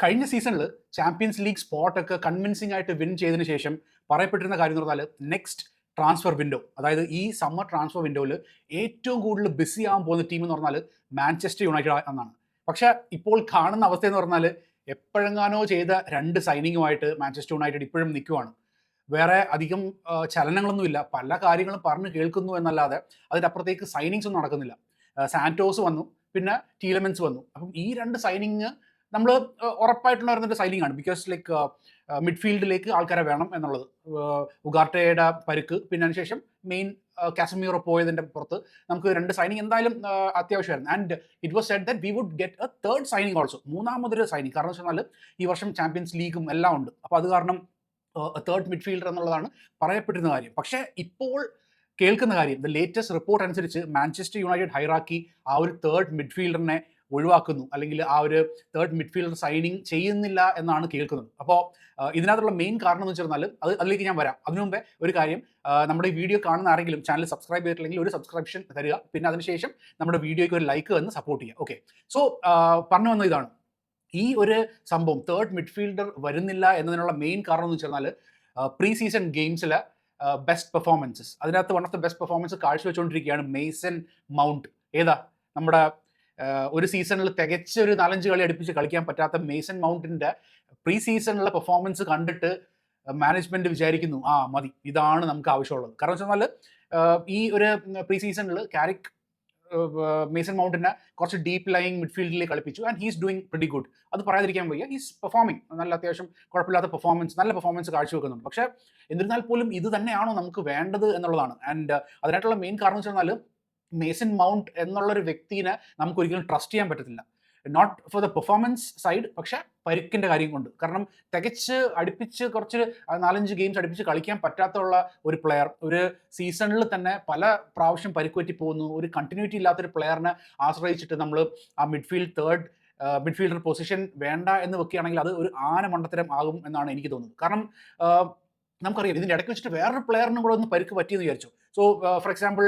കഴിഞ്ഞ സീസണിൽ champions league സ്പോട്ടൊക്കെ convincing ആയിട്ട് വിൻ ചെയ്തതിന് ശേഷം പറയപ്പെട്ടിരുന്ന കാര്യം എന്ന് പറഞ്ഞാൽ നെക്സ്റ്റ് ട്രാൻസ്ഫർ വിൻഡോ, അതായത് ഈ സമ്മർ ട്രാൻസ്ഫർ വിൻഡോയിൽ ഏറ്റവും കൂടുതൽ ബിസി ആകാൻ പോകുന്ന ടീം എന്ന് പറഞ്ഞാൽ മാഞ്ചസ്റ്റർ യുണൈറ്റഡ് എന്നാണ്. പക്ഷേ ഇപ്പോൾ കാണുന്ന അവസ്ഥ എന്ന് പറഞ്ഞാൽ എപ്പോഴെങ്ങാനോ ചെയ്ത 2 സൈനിങ്ങുമായിട്ട് മാഞ്ചസ്റ്റർ യുണൈറ്റഡ് ഇപ്പോഴും നിൽക്കുവാണ്. വേറെ അധികം ചലനങ്ങളൊന്നുമില്ല, പല കാര്യങ്ങളും പറഞ്ഞു കേൾക്കുന്നു എന്നല്ലാതെ അതിനപ്പുറത്തേക്ക് സൈനിങ്സ് ഒന്നും നടക്കുന്നില്ല. സാന്റോസ് വന്നു, പിന്നെ ടീലമെൻസ് വന്നു. അപ്പം ഈ 2 സൈനിങ് നമ്മൾ ഉറപ്പായിട്ടുള്ള ഒരു സൈനിങ് ആണ്. ബിക്കോസ് ലൈക്ക് മിഡ്ഫീൽഡിലേക്ക് ആൾക്കാരെ വേണം എന്നുള്ളത്. ഉഗാർട്ടയുടെ പരുക്ക്, പിന്നെ അതിനുശേഷം മെയിൻ കാസമീറോ പോയതിൻ്റെ പുറത്ത് നമുക്ക് 2 സൈനിങ് എന്തായാലും അത്യാവശ്യമായിരുന്നു. And it was said that we would get a third signing also, മൂന്നാമതൊരു സൈനിങ്. കാരണം വെച്ച് കഴിഞ്ഞാൽ ഈ വർഷം ചാമ്പ്യൻസ് ലീഗും എല്ലാം ഉണ്ട്. അപ്പോൾ അത് കാരണം തേർഡ് മിഡ്ഫീൽഡർ എന്നുള്ളതാണ് പറയപ്പെട്ടിരുന്ന കാര്യം. പക്ഷേ ഇപ്പോൾ കേൾക്കുന്ന കാര്യം, ദ ലേറ്റസ്റ്റ് റിപ്പോർട്ട് അനുസരിച്ച് മാഞ്ചസ്റ്റർ യുണൈറ്റഡ് ഹൈറാക്കി ആ ഒരു തേർഡ് മിഡ്ഫീൽഡറിനെ ഒഴിവാക്കുന്നു, അല്ലെങ്കിൽ ആ ഒരു തേർഡ് മിഡ്ഫീൽഡർ സൈനിങ് ചെയ്യുന്നില്ല എന്നാണ് കേൾക്കുന്നത്. അപ്പോൾ ഇതിനകത്തുള്ള മെയിൻ കാരണം എന്ന് വെച്ചാൽ അതിലേക്ക് ഞാൻ വരാം. അതിനു മുമ്പേ ഒരു കാര്യം, നമ്മുടെ ഈ വീഡിയോ കാണുന്ന ആരെങ്കിലും ചാനൽ സബ്സ്ക്രൈബ് ചെയ്തിട്ടില്ലെങ്കിൽ ഒരു സബ്സ്ക്രിപ്ഷൻ തരിക, പിന്നെ അതിനുശേഷം നമ്മുടെ വീഡിയോയ്ക്ക് ഒരു ലൈക്ക് തന്ന് സപ്പോർട്ട് ചെയ്യുക. ഓക്കെ, സോ പറഞ്ഞു വന്നത് ഇതാണ്. ഈ ഒരു സംഭവം തേർഡ് മിഡ്ഫീൽഡർ വരുന്നില്ല എന്നതിനുള്ള മെയിൻ കാരണം എന്ന് വെച്ചാൽ പ്രീ സീസൺ ഗെയിംസിലെ ബെസ്റ്റ് പെർഫോമൻസസ്, അതിനകത്ത് one of the best performance കാഴ്ചവെച്ചുകൊണ്ടിരിക്കുകയാണ് മെയ്സൺ മൗണ്ട്. ഏതാ നമ്മുടെ ഒരു സീസണിൽ തികച്ച ഒരു 4-5 കളി അടുപ്പിച്ച് കളിക്കാൻ പറ്റാത്ത മെയ്സൺ മൗണ്ടിൻ്റെ പ്രീ സീസണിലെ പെർഫോമൻസ് കണ്ടിട്ട് മാനേജ്മെൻറ്റ് വിചാരിക്കുന്നു, മതി, ഇതാണ് നമുക്ക് ആവശ്യമുള്ളത്. കാരണം വെച്ചാൽ ഈ ഒരു പ്രീ സീസണിൽ കാരിക് മേസൺ മൗണ്ടിനെ കുറച്ച് ഡീപ്പ് ലൈങ് മിഡ്ഫീൽഡിലേക്ക് കളിപ്പിച്ചു, and he's doing pretty good. അത് പറയാതിരിക്കാൻ വയ്യ. ഹീസ് പെർഫോമിങ്, നല്ല അത്യാവശ്യം കുഴപ്പമില്ലാത്ത നല്ല പെർഫോമൻസ് കാഴ്ചവെക്കുന്നുണ്ട്. പക്ഷേ എന്നിരുന്നാൽ പോലും ഇത് തന്നെയാണോ നമുക്ക് വേണ്ടത് എന്നുള്ളതാണ്. ആൻഡ് അതിനായിട്ടുള്ള മെയിൻ കാരണം വെച്ച് കഴിഞ്ഞാൽ മേസൺ മൗണ്ട് എന്നുള്ളൊരു വ്യക്തിനെ നമുക്ക് ഒരിക്കലും ട്രസ്റ്റ് ചെയ്യാൻ പറ്റത്തില്ല. Not for the performance side, പക്ഷേ പരിക്കിൻ്റെ കാര്യം കൊണ്ട്. കാരണം തികച്ച് അടുപ്പിച്ച് കുറച്ച് 4-5 ഗെയിംസ് അടുപ്പിച്ച് കളിക്കാൻ പറ്റാത്തുള്ള ഒരു പ്ലെയർ, ഒരു സീസണിൽ തന്നെ പല പ്രാവശ്യം പരിക്കുപറ്റി പോകുന്നു. ഒരു കണ്ടിന്യൂറ്റി ഇല്ലാത്തൊരു പ്ലെയറിനെ ആശ്രയിച്ചിട്ട് നമ്മൾ ആ തേർഡ് മിഡ്ഫീൽഡർ പൊസിഷൻ വേണ്ട എന്ന് വെക്കുകയാണെങ്കിൽ അത് ഒരു ആന മണ്ടത്തരം ആകും എന്നാണ് എനിക്ക് തോന്നുന്നത്. കാരണം നമുക്കറിയാം ഇതിൻ്റെ ഇടയ്ക്ക് വെച്ചിട്ട് വേറൊരു പ്ലെയറിനും കൂടെ ഒന്ന് പരിക്ക് പറ്റിയെന്ന് വിചാരിച്ചു. സോ ഫോർ എക്സാമ്പിൾ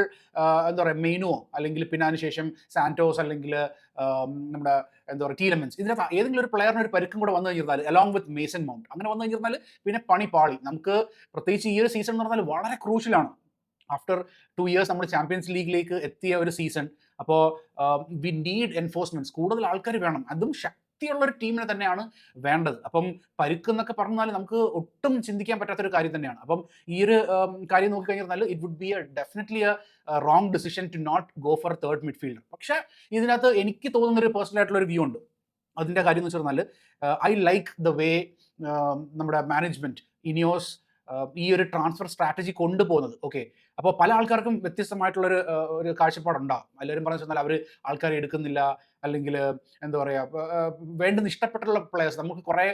എന്താ പറയുക, മെയിനുവോ അല്ലെങ്കിൽ പിന്നെ അതിനുശേഷം സാന്റോസ് അല്ലെങ്കിൽ നമ്മുടെ എന്താ പറയുക ടീലമെൻസ്, ഇതിനകത്ത് ഏതെങ്കിലും ഒരു പ്ലെയറിന് ഒരു പരിക്കും കൂടെ വന്നു കഴിഞ്ഞാൽ അലോങ് വിത്ത് മേസൺ മൗണ്ട്, അങ്ങനെ വന്നു കഴിഞ്ഞാൽ പിന്നെ പണി പാളി. നമുക്ക് പ്രത്യേകിച്ച് ഈ ഒരു സീസൺ എന്ന് പറഞ്ഞാൽ വളരെ ക്രൂഷ്യലാണ്. ആഫ്റ്റർ 2 ഇയേഴ്സ് നമ്മൾ ചാമ്പ്യൻസ് ലീഗിലേക്ക് എത്തിയ ഒരു സീസൺ. അപ്പോൾ വി നീഡ് എൻഫോഴ്സ്മെൻറ്റ്സ്, കൂടുതൽ ആൾക്കാർ വേണം. അതും ശക്തിയുള്ളൊരു ടീമിനെ തന്നെയാണ് വേണ്ടത്. അപ്പം പരുക്കെന്നൊക്കെ പറഞ്ഞാൽ നമുക്ക് ഒട്ടും ചിന്തിക്കാൻ പറ്റാത്തൊരു കാര്യം തന്നെയാണ്. അപ്പം ഈ ഒരു കാര്യം നോക്കിക്കഴിഞ്ഞാൽ it would be definitely wrong decision to not go for third midfielder. പക്ഷേ ഇതിനകത്ത് എനിക്ക് തോന്നുന്നൊരു പേഴ്സണൽ ആയിട്ടുള്ളൊരു വ്യൂ ഉണ്ട്. അതിൻ്റെ കാര്യം എന്ന് വെച്ച് പറഞ്ഞാൽ ഐ ലൈക്ക് ദ വേ നമ്മുടെ മാനേജ്മെൻറ്റ് ഇനിയോസ് ഈ ഒരു ട്രാൻസ്ഫർ സ്ട്രാറ്റജി കൊണ്ടുപോകുന്നത്. ഓക്കെ, അപ്പോൾ പല ആൾക്കാർക്കും വ്യത്യസ്തമായിട്ടുള്ളൊരു ഒരു കാഴ്ചപ്പാടുണ്ടാകും. എല്ലാവരും പറഞ്ഞു വെച്ചാൽ അവർ ആൾക്കാരെ എടുക്കുന്നില്ല, അല്ലെങ്കിൽ എന്താ പറയുക, വേണ്ടുന്ന ഇഷ്ടപ്പെട്ടുള്ള പ്ലേയേഴ്സ് നമുക്ക് കുറേ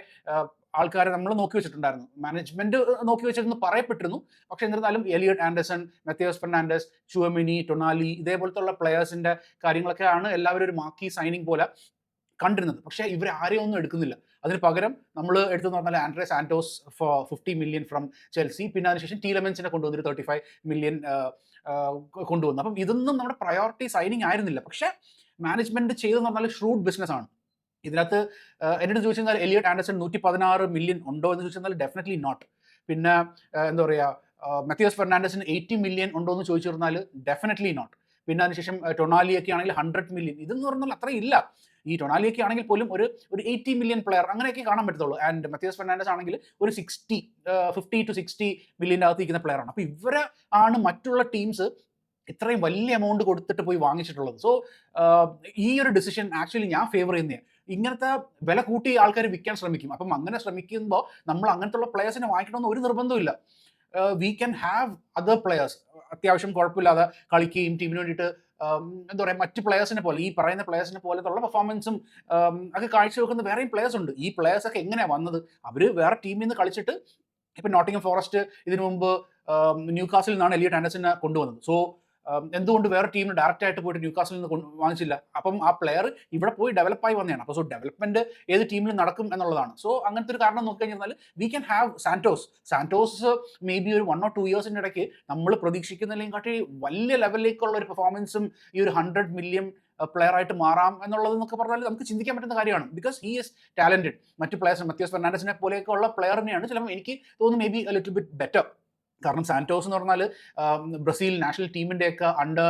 ആൾക്കാരെ നമ്മൾ നോക്കി വെച്ചിട്ടുണ്ടായിരുന്നു, മാനേജ്മെൻറ്റ് നോക്കി വെച്ചിരുന്നു പറയപ്പെട്ടിരുന്നു. പക്ഷേ എന്നിരുന്നാലും എലിയട്ട് ആൻഡേഴ്സൺ, മത്തിയോസ് ഫെർണാണ്ടസ്, ചുവമിനി, ടൊണാലി, ഇതേപോലത്തുള്ള പ്ലെയേഴ്സിൻ്റെ കാര്യങ്ങളൊക്കെയാണ് എല്ലാവരും ഒരു മാർക്കി സൈനിങ് പോലെ കണ്ടിരുന്നത്. പക്ഷേ ഇവർ ആരെയും ഒന്നും എടുക്കുന്നില്ല. അതിന് പകരം നമ്മൾ എടുത്തെന്ന് പറഞ്ഞാൽ Andre Santos four 50 million from Chelsea, പിന്നെ അതിനുശേഷം ടീലമെൻസിനെ കൊണ്ടുവന്നൊരു 35 മില്യൺ കൊണ്ടുവന്നു. അപ്പം ഇതൊന്നും നമ്മുടെ പ്രയോറിറ്റി സൈനിങ് ആയിരുന്നില്ല. പക്ഷേ മാനേജ്മെൻറ്റ് ചെയ്തെന്ന് പറഞ്ഞാൽ ഷ്രൂഡ് ബിസിനസ് ആണ്. ഇതിനകത്ത് എന്നോട് ചോദിച്ചു കഴിഞ്ഞാൽ എലിയട്ട് ആൻഡേഴ്സൺ 116 മില്യൺ ഉണ്ടോ എന്ന് ചോദിച്ചു കഴിഞ്ഞാൽ ഡെഫിനറ്റ്ലി നോട്ട്. പിന്നെ എന്താ പറയുക, മത്തിയോസ് ഫെർണാണ്ടസിന് 80 മില്യൺ ഉണ്ടോ എന്ന് ചോദിച്ചു പറഞ്ഞാൽ ഡെഫിനറ്റ്ലി നോട്ട്. പിന്നെ അതിനുശേഷം ടൊണാലിയൊക്കെ ആണെങ്കിൽ 100 മില്യൺ, ഇതെന്ന് പറഞ്ഞാൽ അത്രയും ഇല്ല. ഈ ടൊണാലിയൊക്കെ ആണെങ്കിൽ പോലും ഒരു 80 മില്യൺ പ്ലെയർ അങ്ങനെയൊക്കെ കാണാൻ പറ്റത്തുള്ളൂ. ആൻഡ് മത്തിയോസ് ഫെർണാണ്ടസ് ആണെങ്കിൽ ഒരു 50 to 60 മില്യൻ്റെ അകത്ത് ഇരിക്കുന്ന പ്ലെയറാണ്. അപ്പോൾ ഇവരെ ആണ് മറ്റുള്ള ടീംസ് ഇത്രയും വലിയ എമൗണ്ട് കൊടുത്തിട്ട് പോയി വാങ്ങിച്ചിട്ടുള്ളത്. സോ ഈ ഒരു ഡിസിഷൻ ആക്ച്വലി ഞാൻ ഫേവർ ചെയ്യുന്നതാണ്. ഇങ്ങനത്തെ വില കൂട്ടി ആൾക്കാർ വിൽക്കാൻ ശ്രമിക്കും. അപ്പം അങ്ങനെ ശ്രമിക്കുമ്പോൾ നമ്മൾ അങ്ങനത്തെ പ്ലെയേഴ്സിനെ വാങ്ങിക്കണമെന്ന് ഒരു നിർബന്ധമില്ല. We can have other players അത്യാവശ്യം കുഴപ്പമില്ലാതെ കളിക്കുകയും ടീമിന് വേണ്ടിയിട്ട് എന്താ പറയുക, മറ്റ് പ്ലെയേഴ്സിനെ പോലെ, ഈ പറയുന്ന പ്ലെയേഴ്സിനെ പോലത്തുള്ള പെർഫോമൻസും ഒക്കെ കാഴ്ചവെക്കുന്ന വേറെയും പ്ലെയേഴ്സ് ഉണ്ട്. ഈ പ്ലെയേഴ്സൊക്കെ എങ്ങനെയാണ് വന്നത്? അവർ വേറെ ടീമിൽ നിന്ന് കളിച്ചിട്ട്, ഇപ്പം നോട്ടിംഗം ഫോറസ്റ്റ് ഇതിനു മുമ്പ് ന്യൂ കാസിൽ നിന്നാണ് എലിയട്ട് ആൻഡേഴ്സനെ കൊണ്ടുവന്നത്. സോ എന്തുകൊണ്ട് വേറെ ടീമിന് ഡയറക്റ്റ് ആയിട്ട് പോയിട്ട് ന്യൂ കാസിൽ നിന്ന് വാങ്ങിച്ചില്ല? അപ്പം ആ പ്ലെയർ ഇവിടെ പോയി ഡെവലപ്പായി വന്നതാണ്. അപ്പോൾ സോ ഡെവലപ്മെൻറ്റ് ഏത് ടീമിൽ നടക്കും എന്നുള്ളതാണ്. സോ അങ്ങനത്തെ ഒരു കാരണം നോക്കിക്കഴിഞ്ഞാൽ we can have Santos may be ഒരു 1 or 2 ഇയേഴ്സിൻ്റെ ഇടയ്ക്ക് നമ്മൾ പ്രതീക്ഷിക്കുന്നതിനെക്കാട്ടി വലിയ ലെവലിലേക്കുള്ള ഒരു പെർഫോമൻസും ഈ ഒരു 100 മില്യൺ പ്ലെയർ ആയിട്ട് മാറാം എന്നുള്ളതെന്നൊക്കെ പറഞ്ഞാൽ നമുക്ക് ചിന്തിക്കാൻ പറ്റുന്ന കാര്യമാണ്. Because he is talented. മറ്റ് പ്ലേയേഴ്സ് മത്യാസ് ഫെർണാണ്ടസിനെ പോലെയൊക്കെ ഉള്ള പ്ലെയർ തന്നെയാണ്. ചിലപ്പോൾ എനിക്ക് തോന്നുന്നു may be A little bit better. കാരണം സാന്റോസ് എന്ന് പറഞ്ഞാൽ ബ്രസീൽ നാഷണൽ ടീമിൻ്റെയൊക്കെ അണ്ടർ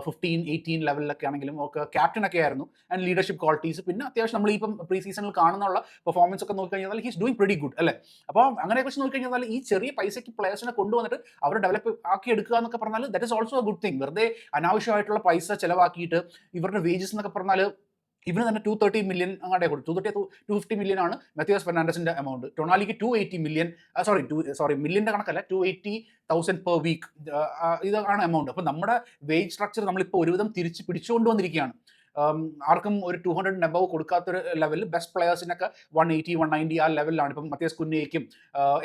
15-18 ലെവലിലൊക്കെ ആണെങ്കിലും ഒക്കെ ക്യാപ്റ്റനൊക്കെ ആയിരുന്നു. ആൻഡ് ലീഡർഷിപ്പ് ക്വാളിറ്റീസ്, പിന്നെ അത്യാവശ്യം നമ്മൾ ഇപ്പം പ്രീ സീസണിൽ കാണുന്നുള്ള പെർഫോമൻസ് ഒക്കെ നോക്കിക്കഴിഞ്ഞാൽ ഹീസ് ഡൂയിങ് പ്രിറ്റി ഗുഡ് അല്ലേ. അപ്പോൾ അങ്ങനെയൊക്കെ വെച്ച് നോക്കിക്കഴിഞ്ഞാൽ ഈ ചെറിയ പൈസയ്ക്ക് പ്ലേയേഴ്സിനെ കൊണ്ടുവന്നിട്ട് അവരെ ഡെവലപ്പ് ആക്കി എടുക്കുക എന്നൊക്കെ പറഞ്ഞാൽ that is also A good thing. വെറുതെ അനാവശ്യമായിട്ടുള്ള പൈസ ചിലവാക്കിയിട്ട് ഇവരുടെ വേജസ് എന്നൊക്കെ പറഞ്ഞാൽ ഇവന് തന്നെ 230 മില്യൺ അങ്ങോട്ടേ കൊടുത്തു. 250 മില്യൺ ആണ് മത്യാസ് ഫെർണാണ്ടസിന്റെ എമൗണ്ട്. ടൊണാലിക്ക് 280 മില്യൺ, മില്യന്റെ കണക്കല്ല, 280,000 പെർ വീക്ക് ഇതാണ് എമൗണ്ട്. അപ്പോൾ നമ്മുടെ വേജ് സ്ട്രക്ചർ നമ്മളിപ്പോൾ ഒരുവിധം തിരിച്ച് പിടിച്ചുകൊണ്ട് വന്നിരിക്കുകയാണ്. ആർക്കും ഒരു 200 എബവ് കൊടുക്കാത്തൊരു ലെവലിൽ ബെസ്റ്റ് പ്ലെയേഴ്സിനൊക്കെ 180-190 ആ ലെവലിലാണ് ഇപ്പം മത്യാസ് കുഞ്ഞയ്ക്കും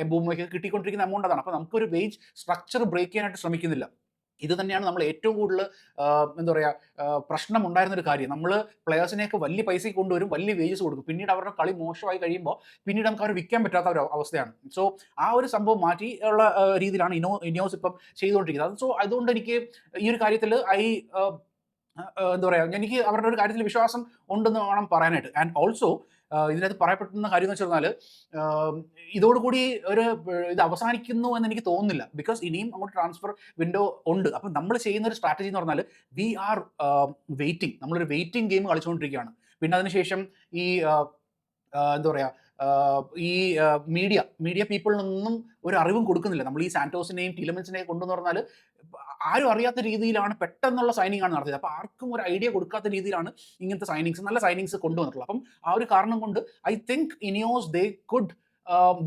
എംബൂമയ്ക്കും കിട്ടിക്കൊണ്ടിരിക്കുന്ന എമൗണ്ട് അതാണ്. അപ്പോൾ നമുക്കൊരു വേജ് സ്ട്രക്ചർ ബ്രേക്ക് ചെയ്യാനായിട്ട് ശ്രമിക്കുന്നില്ല. ഇത് തന്നെയാണ് നമ്മൾ ഏറ്റവും കൂടുതൽ എന്താ പറയുക പ്രശ്നം ഉണ്ടായിരുന്നൊരു കാര്യം. നമ്മൾ പ്ലെയേഴ്സിനെയൊക്കെ വലിയ പൈസയ്ക്ക് കൊണ്ടുവരും, വലിയ വേജസ് കൊടുക്കും, പിന്നീട് അവരുടെ കളി മോശമായി കഴിയുമ്പോൾ പിന്നീട് നമുക്ക് അവർ വിൽക്കാൻ പറ്റാത്ത ഒരു അവസ്ഥയാണ്. സോ ആ ഒരു സംഭവം മാറ്റി ഉള്ള രീതിയിലാണ് ഇനിയോസ് ഇപ്പം ചെയ്തുകൊണ്ടിരിക്കുന്നത്. സോ അതുകൊണ്ട് എനിക്ക് ഈ ഒരു കാര്യത്തിൽ എന്താ പറയുക, എനിക്ക് അവരുടെ ഒരു കാര്യത്തിൽ വിശ്വാസം ഉണ്ടെന്ന് വേണം പറയാനായിട്ട്. ആൻഡ് ഓൾസോ ഇതിനകത്ത് പറയപ്പെടുന്ന കാര്യം എന്ന് വെച്ച് കഴിഞ്ഞാൽ ഇതോടുകൂടി ഇത് അവസാനിക്കുന്നു എന്ന് എനിക്ക് തോന്നുന്നില്ല. ബിക്കോസ് ഇനിയും അങ്ങോട്ട് ട്രാൻസ്ഫർ വിൻഡോ ഉണ്ട്. അപ്പം നമ്മൾ ചെയ്യുന്ന ഒരു സ്ട്രാറ്റജി എന്ന് പറഞ്ഞാൽ വി ആർ വെയിറ്റിംഗ്. നമ്മളൊരു വെയിറ്റിംഗ് ഗെയിം കളിച്ചുകൊണ്ടിരിക്കുകയാണ്. പിന്നെ അതിനുശേഷം ഈ എന്താ പറയുക ഈ മീഡിയ പീപ്പിളിനൊന്നും ഒരു അറിവും കൊടുക്കുന്നില്ല. നമ്മൾ ഈ സാന്റോസിനെയും ടീലമെൻസിനെയും കൊണ്ടുവന്ന് പറഞ്ഞാൽ ആരും അറിയാത്ത രീതിയിലാണ് പെട്ടെന്നുള്ള സൈനിങ് ആണ് നടത്തിയത്. അപ്പോൾ ആർക്കും ഒരു ഐഡിയ കൊടുക്കാത്ത രീതിയിലാണ് ഇങ്ങനത്തെ നല്ല സൈനിങ്സ് കൊണ്ടുവന്നിട്ടുള്ളത്. അപ്പം ആ ഒരു കാരണം കൊണ്ട് I think ഇനിയോസ് they could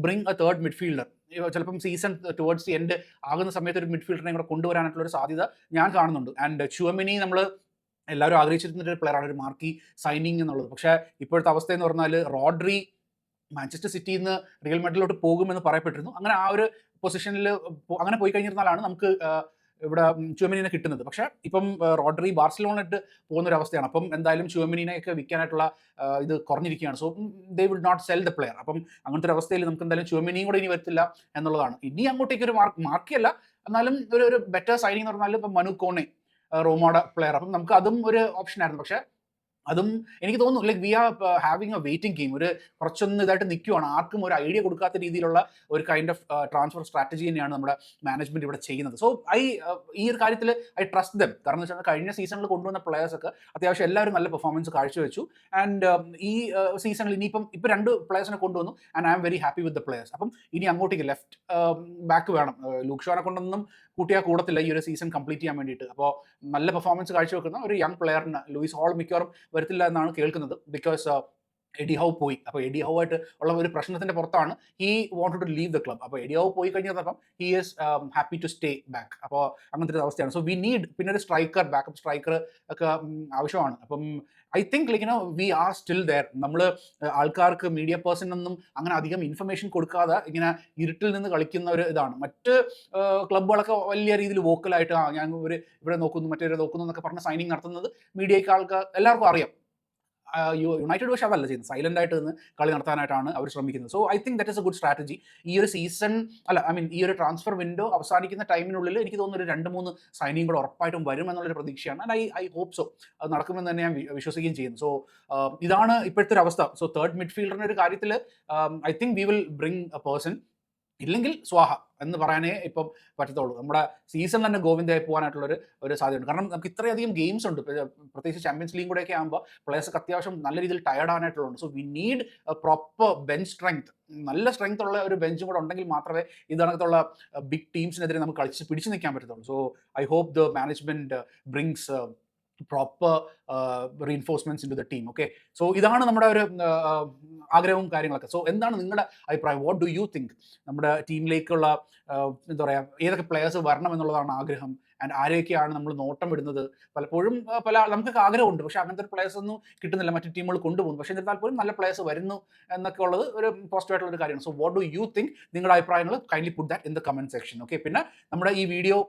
bring A third midfielder. ചിലപ്പം സീസൺ ടുവേർഡ്സ് ദി എൻഡ് ആകുന്ന സമയത്ത് ഒരു മിഡ്ഫീൽഡറിനെ കൂടെ കൊണ്ടുവരാനായിട്ടുള്ള ഒരു സാധ്യത ഞാൻ കാണുന്നുണ്ട്. ആൻഡ് ചുവമിനി നമ്മൾ എല്ലാവരും ആഗ്രഹിച്ചിരുന്ന ഒരു പ്ലെയറാണ്, ഒരു മാർക്കി സൈനിങ് എന്നുള്ളത്. പക്ഷേ ഇപ്പോഴത്തെ അവസ്ഥ എന്ന് പറഞ്ഞാൽ റോഡ്രി മാഞ്ചസ്റ്റർ സിറ്റിയിൽ നിന്ന് റിയൽ മാഡ്രിഡിലോട്ട് പോകുമെന്ന് പറയപ്പെട്ടിരുന്നു. അങ്ങനെ ആ ഒരു പൊസിഷനിൽ അങ്ങനെ പോയി കഴിഞ്ഞിരുന്നാലാണ് നമുക്ക് ഇവിടെ ചുവമിനിനെ കിട്ടുന്നത്. പക്ഷേ ഇപ്പം റോഡ്രി ബാർസലോണയിട്ട് പോകുന്ന ഒരു അവസ്ഥയാണ്. അപ്പം എന്തായാലും ചുവമിനിനെയൊക്കെ വിൽക്കാനായിട്ടുള്ള ഇത് കുറഞ്ഞിരിക്കുകയാണ്. So they will not sell the player. അപ്പം അങ്ങനത്തെ ഒരു അവസ്ഥയിൽ നമുക്ക് എന്തായാലും ചുവമിനിയും കൂടെ ഇനി വരത്തില്ല എന്നുള്ളതാണ്. ഇനി അങ്ങോട്ടേക്ക് ഒരു മാർക്കിയല്ല, എന്നാലും ഒരു ബെറ്റർ സൈനിങ് എന്ന് പറഞ്ഞാൽ ഇപ്പം മനു കോണെ, റോമോയുടെ പ്ലെയർ. അപ്പം നമുക്ക് അതും ഒരു ഓപ്ഷൻ ആയിരുന്നു. പക്ഷേ അതും എനിക്ക് തോന്നുന്നു like we are having A waiting game. കുറച്ചൊന്ന് ഇതായിട്ട് നിൽക്കുവാണ്. ആർക്കും ഒരു ഐഡിയ കൊടുക്കാത്ത രീതിയിലുള്ള ഒരു കൈൻഡ് ഓഫ് ട്രാൻസ്ഫർ സ്ട്രാറ്റജി തന്നെയാണ് നമ്മുടെ മാനേജ്മെന്റ് ഇവിടെ ചെയ്യുന്നത്. സോ ഈ ഒരു കാര്യത്തിൽ ഐ ട്രസ്റ്റ് ദം. കാരണം എന്ന് വെച്ചാൽ കഴിഞ്ഞ സീസണിൽ കൊണ്ടുവന്ന പ്ലെയേഴ്സൊക്കെ അത്യാവശ്യം എല്ലാവരും നല്ല പെർഫോമൻസ് കാഴ്ചവെച്ചു. ആൻഡ് ഈ സീസണിൽ ഇപ്പം 2 പ്ലെയേഴ്സിനെ കൊണ്ടുവന്നു. And I am very happy with the players. അപ്പം ഇനി അങ്ങോട്ടേക്ക് ലെഫ്റ്റ് ബാക്ക് വേണം. ലൂക്ക് ഷോനെ കൊണ്ടൊന്നും കൂട്ടിയാൽ കൂടത്തില്ല ഈ ഒരു സീസൺ കംപ്ലീറ്റ് ചെയ്യാൻ വേണ്ടിയിട്ട്. അപ്പോൾ നല്ല പെർഫോമൻസ് കാഴ്ചവെക്കുന്ന ഒരു യങ് പ്ലെയറിന് ലൂയിസ് ഹോൾ മിക്കവാറും വരത്തില്ല എന്നാണ് കേൾക്കുന്നത്. ബിക്കോസ് എഡി ഹൗ പോയി. അപ്പോൾ എഡി ഹൗ ആയിട്ട് ഉള്ള ഒരു പ്രശ്നത്തിന്റെ പുറത്താണ് he wanted to leave the club. അപ്പോൾ എഡി ഹൗ പോയി കഴിഞ്ഞപ്പം he is happy to stay back. അപ്പോൾ അങ്ങനത്തെ ഒരു അവസ്ഥയാണ്. സോ വി നീഡ് പിന്നെ ഒരു സ്ട്രൈക്കർ, ബാക്കപ്പ് സ്ട്രൈക്കർ ഒക്കെ ആവശ്യമാണ്. അപ്പം I think like we are still there. നമ്മൾ ആൾക്കാർക്ക് മീഡിയ പേഴ്സണൊന്നും അങ്ങനെ അധികം ഇൻഫർമേഷൻ കൊടുക്കാതെ ഇങ്ങനെ ഇരുട്ടിൽ നിന്ന് കളിക്കുന്ന ഒരു ഇതാണ്. മറ്റ് ക്ലബ്ബുകളൊക്കെ വലിയ രീതിയിൽ വോക്കലായിട്ട് ഞാൻ ഇവിടെ നോക്കുന്നു മറ്റേ നോക്കുന്നു എന്നൊക്കെ പറഞ്ഞ് സൈനിങ് നടത്തുന്നത് മീഡിയയ്ക്ക് ആൾക്കാർ എല്ലാവർക്കും അറിയാം. യുണൈറ്റഡ് പക്ഷേ അതല്ല ചെയ്യുന്നത്. സൈലന്റ് ആയിട്ട് നിന്ന് കളി നടത്താനായിട്ടാണ് അവർ ശ്രമിക്കുന്നത്. So I think that is A good strategy. ഈ ഒരു സീസൺ ഈ ഒരു ട്രാൻസ്ഫർ വിൻഡോ അവസാനിക്കുന്ന ടൈമിനുള്ളിൽ എനിക്ക് തോന്നുന്നു ഒരു 2-3 സൈനിങ് കൂടെ ഉറപ്പായിട്ടും വരും എന്നുള്ളൊരു പ്രതീക്ഷയാണ്. ആൻഡ് ഐ ഹോപ്പ് സോ അത് നടക്കുമെന്ന് തന്നെ ഞാൻ വിശ്വസിക്കുകയും ചെയ്യുന്നു. സോ ഇതാണ് ഇപ്പോഴത്തെ ഒരു അവസ്ഥ. സോ തേർഡ് മിഡ്ഫീൽഡറിൻ്റെ ഒരു കാര്യത്തിൽ I think we will bring A person. ഇല്ലെങ്കിൽ സ്വാഹ എന്ന് പറയാനേ ഇപ്പം പറ്റത്തുള്ളൂ. നമ്മുടെ സീസൺ തന്നെ ഗോവിന്ദയായി പോകാനായിട്ടുള്ളൊരു സാധ്യതയുണ്ട്. കാരണം നമുക്ക് ഇത്രയധികം ഗെയിംസ് ഉണ്ട്. പ്രത്യേകിച്ച് ചാമ്പ്യൻസ് ലീഗ് കൂടെയൊക്കെ ആകുമ്പോൾ പ്ലേയേഴ്സൊക്കെ അത്യാവശ്യം നല്ല രീതിയിൽ ടയർഡ് ആകാനായിട്ടുള്ളതുണ്ട്. So we need proper bench strength. നല്ല സ്ട്രെങ്ത് ഉള്ള ഒരു ബെഞ്ചും കൂടെ ഉണ്ടെങ്കിൽ മാത്രമേ ഇതിനകത്തുള്ള ബിഗ് ടീംസിനെതിരെ നമുക്ക് പിടിച്ചു നിൽക്കാൻ പറ്റത്തുള്ളൂ. So I hope the management brings proper reinforcements in to the team. Okay, so ഇതാണ് നമ്മുടെ ഒരു ആഗ്രഹവും കാര്യങ്ങളൊക്കെ. സോ എന്താണ് നിങ്ങളുടെ അഭിപ്രായം? What do you think? നമ്മുടെ ടീമിലേക്കുള്ള എന്താ പറയുക, ഏതൊക്കെ പ്ലെയേഴ്സ് വരണം എന്നുള്ളതാണ് ആഗ്രഹം? ആൻഡ് ആരെയൊക്കെയാണ് നമ്മൾ നോട്ടം ഇടുന്നത്? പലപ്പോഴും നമുക്കൊക്കെ ആഗ്രഹമുണ്ട്, പക്ഷേ അങ്ങനത്തെ പ്ലെയേഴ്സ് ഒന്നും കിട്ടുന്നില്ല. മറ്റു ടീമുകൾ കൊണ്ടുപോകുന്നു. പക്ഷേ എന്നിരുന്നാൽ പോലും നല്ല പ്ലെയേഴ്സ് വരുന്നു എന്നൊക്കെ ഉള്ളത് ഒരു പോസിറ്റീവ് ആയിട്ടുള്ള ഒരു കാര്യമാണ്. So what do you think? നിങ്ങളുടെ അഭിപ്രായങ്ങൾ kindly put that in the comment section. Okay, പിന്നെ നമ്മുടെ ഈ വീഡിയോ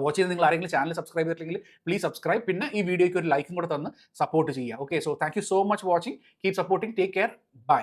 വാച്ച് ചെയ്ത് നിങ്ങൾ ആരെങ്കിലും ചാനൽ സബ്സ്ക്രൈബ് ചെയ്തിട്ടില്ലെങ്കിൽ പ്ലീസ് സബ്സ്ക്രൈബ്. പിന്നെ ഈ വീഡിയോയ്ക്ക് ഒരു ലൈക്കും കൂടെ തന്ന് സപ്പോർട്ട് ചെയ്യുക. Okay, so thank you so much watching. Keep supporting. Take care. By.